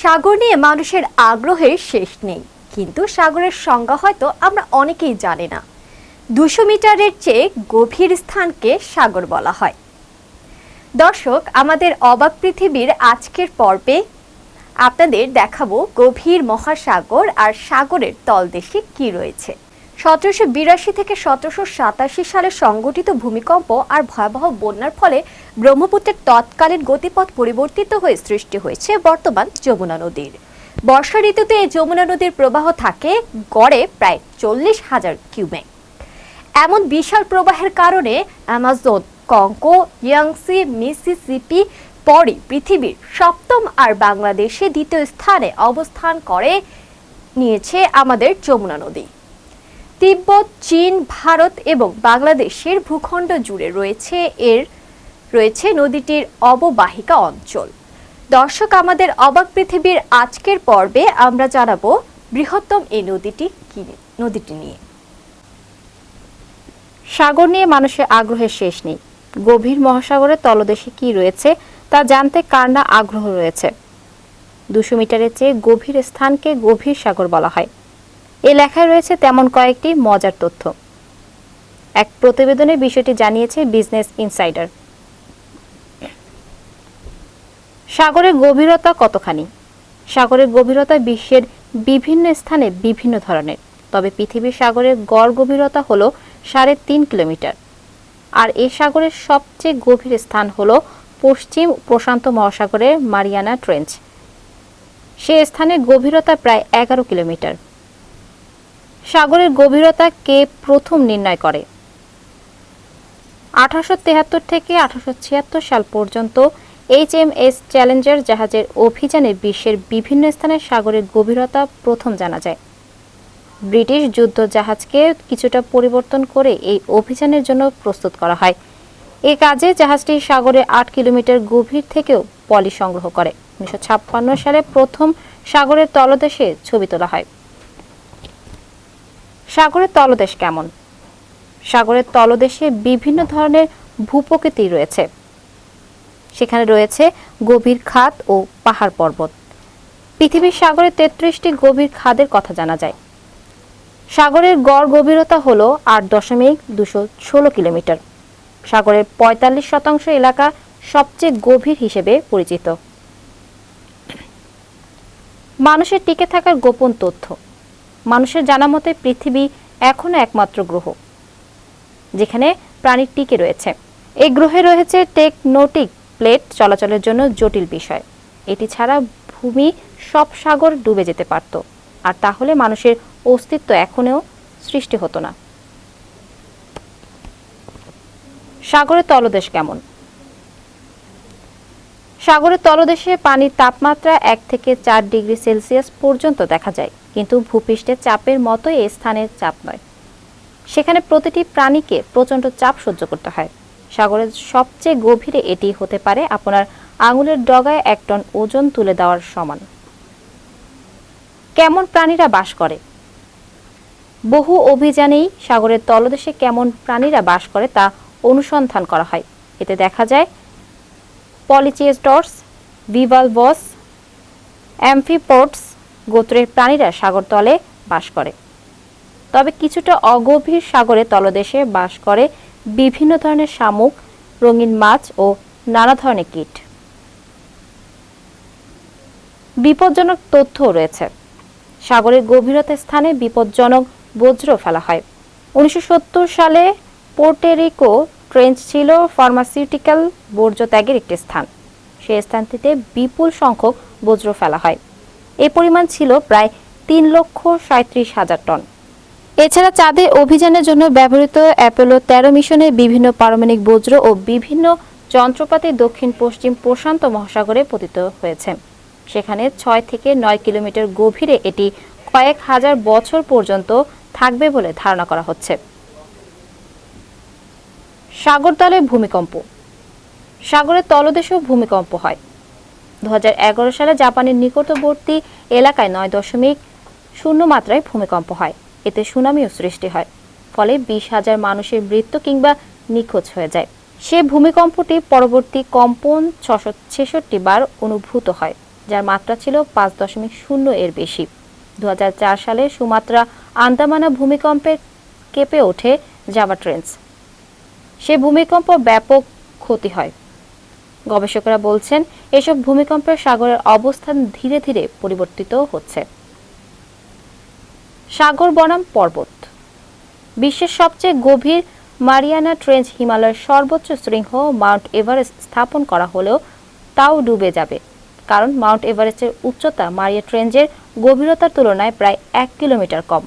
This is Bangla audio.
সাগর নিয়ে মানুষের আগ্রহের শেষ নেই, কিন্তু সাগরের সংজ্ঞা হয়তো আমরা অনেকেই জানি না। 200 মিটারের চেয়ে গভীর স্থানকে সাগর বলা হয়। দর্শক, আমাদের অবাক পৃথিবীর আজকের পর্বে আপনাদের দেখাবো গভীর মহাসাগর আর সাগরের তলদেশে কি রয়েছে। 1782 থেকে 1787 সালে সংঘটিত ভূমিকম্প আর ভয়াবহ বন্যার ফলে ব্রহ্মপুত্রের তৎকালীন গতিপথ পরিবর্তিত হয়ে সৃষ্টি হয়েছে বর্তমান যমুনা নদীর। বর্ষা ঋতুতে এই যমুনা নদীর প্রবাহ থাকে গড়ে প্রায় 40,000 কিউমেক। এমন বিশাল প্রবাহের কারণে অ্যামাজন, কঙ্গো, ইয়াংসি, মিসিসিপি পরই পৃথিবীর সপ্তম আর বাংলাদেশে দ্বিতীয় স্থানে অবস্থান করে নিয়েছে আমাদের যমুনা নদী। তিব্বত, চীন, ভারত এবং বাংলাদেশের ভূখণ্ড জুড়ে রয়েছে নদীটির অববাহিকা অঞ্চল। দর্শক, আমাদের অবাক পৃথিবীর আজকের পর্বে আমরা জানাবো বৃহত্তম এই নদীটি নিয়ে। সাগর নিয়ে মানুষের আগ্রহের শেষ নেই। গভীর মহাসাগরের তলদেশে কি রয়েছে তা জানতে কার না আগ্রহ রয়েছে। 200 মিটারের চেয়ে গভীর স্থানকে গভীর সাগর বলা হয়। এই লেখায় রয়েছে তেমন কয়েকটি মজার তথ্য। এক প্রতিবেদনে বিষয়টি জানিয়েছে বিজনেস ইনসাইডার। সাগরের গভীরতা কতখানি? সাগরের গভীরতা বিশ্বের বিভিন্ন স্থানে বিভিন্ন ধরনের, তবে পৃথিবীর সাগরের গড় গভীরতা হলো 3.5 কিলোমিটার। আর এই সাগরের সবচেয়ে গভীর স্থান হলো পশ্চিম প্রশান্ত মহাসাগরের মারিয়ানা ট্রেঞ্চ। সে স্থানের গভীরতা প্রায় 11 কিলোমিটার। সাগরের গভীরতা কে প্রথম নির্ণয় করে? 1873 থেকে 1876 সাল পর্যন্ত HMS চ্যালেঞ্জার জাহাজের অভিযানে বিশ্বের বিভিন্ন স্থানে সাগরের গভীরতা প্রথম জানা যায়। ব্রিটিশ যুদ্ধ জাহাজকে কিছুটা পরিবর্তন করে এই অভিযানের জন্য প্রস্তুত করা হয়। এই কাজে জাহাজটি সাগরে 8 কিলোমিটার গভীর থেকেও পলি সংগ্রহ করে। 1956 সালে প্রথম সাগরের তলদেশে ছবি তোলা হয়। সাগরের তলদেশ কেমন? সাগরের তলদেশে বিভিন্ন ধরনের ভূপ্রকৃতি রয়েছে। সেখানে রয়েছে গভীর খাদ ও পাহাড় পর্বত। পৃথিবীর সাগরে 33টি গভীর খাদের কথা জানা যায়। সাগরের গড় গভীরতা হল 8.216 কিলোমিটার। সাগরের 45% এলাকা সবচেয়ে গভীর হিসেবে পরিচিত। মানুষের টিকে থাকার গোপন তথ্য। মানুষের জানা মতে পৃথিবী এখনো একমাত্র গ্রহ যেখানে প্রাণী টিকে রয়েছে। এই গ্রহে রয়েছে টেকটোনিক প্লেট চলাচলের জন্য জটিল বিষয়। এটি ছাড়া ভূমি সব সাগর ডুবে যেতে পারত, আর তাহলে মানুষের অস্তিত্ব এখনও সৃষ্টি হতো না। সাগরের তলদেশ কেমন? সাগরের তলদেশে পানির তাপমাত্রা 1 থেকে 4 ডিগ্রি সেলসিয়াস পর্যন্ত দেখা যায়, কিন্তু ভূপৃষ্ঠের চাপের মতো এই স্থানের চাপ নয়। সেখানে প্রতিটি প্রাণীকে প্রচণ্ড চাপ সহ্য করতে হয়। সাগরের সবচেয়ে গভীরে এটি হতে পারে আপনার আঙুলের ডগায় 1 টন ওজন তুলে দেওয়ার সমান। কেমন প্রাণীরা বাস করে? বহু অভিযানেই সাগরের তলদেশে কেমন প্রাণীরা বাস করে তা অনুসন্ধান করা হয়। এতে দেখা যায় পলিচেস্টর্স, বিভালভস, অ্যামফিপোডস গোত্রের প্রাণীরা সাগর তলে বাস করে। তবে কিছুটা অগভীর সাগরের তলদেশে বাস করে বিভিন্ন ধরনের শামুক, রঙিন মাছ ও নানা ধরনের কীট। বিপজ্জনক তথ্যও রয়েছে। সাগরের গভীরতা স্থানে বিপজ্জনক বজ্র ফেলা হয়। 1970 সালে পোর্টোরিকো ট্রেঞ্চ ছিল ফার্মাসিউটিক্যাল বর্জ্য ত্যাগের একটি স্থান। সেই স্থানটিতে বিপুল সংখ্যক বজ্র ফেলা হয়। এই পরিমাণ ছিল প্রায় 3,37,000 টন। এছাড়া চাঁদে অভিযানের জন্য ব্যবহৃত অ্যাপোলো 13 মিশনে বিভিন্ন পারমাণবিক বজ্র ও বিভিন্ন যন্ত্রপাতি দক্ষিণ পশ্চিম প্রশান্ত মহাসাগরে পতিত হয়েছে। সেখানে 6 থেকে 9 কিলোমিটার গভীরে এটি কয়েক হাজার বছর পর্যন্ত থাকবে বলে ধারণা করা হচ্ছে। সাগরতলে ভূমিকম্প। সাগরের তলদেশেও ভূমিকম্প হয়। 2011 সালে জাপানের নিকটবর্তী এলাকায় 9.0 মাত্রায় ভূমিকম্প হয়। এতে সুনামিও সৃষ্টি হয়, ফলে 20,000 মানুষের মৃত্যু কিংবা নিখোঁজ হয়ে যায়। সে ভূমিকম্পটি পরবর্তী কম্পন 666 বার অনুভূত হয়। যার মাত্রা ছিল 5.0 এর বেশি। 2004 সালে সুমাত্রা আন্দামানে ভূমিকম্পে কেঁপে ওঠে জাভা ট্রেঞ্চ। সে ভূমিকম্প ব্যাপক ক্ষতি হয়। গবেষকরা বলছেন এসব ভূমিকম্পে সাগরের অবস্থান ধীরে ধীরে পরিবর্তিত হচ্ছে। সাগর বনাম পর্বত। বিশ্বের সবচেয়ে গভীর মারিয়ানা ট্রেঞ্চ হিমালয়ের সর্বোচ্চ শৃঙ্গ মাউন্ট এভারেস্ট স্থাপন করা হলেও তাও ডুবে যাবে, কারণ মাউন্ট এভারেস্টের উচ্চতা মারিয়া ট্রেঞ্চের গভীরতার তুলনায় প্রায় 1 কিলোমিটার কম।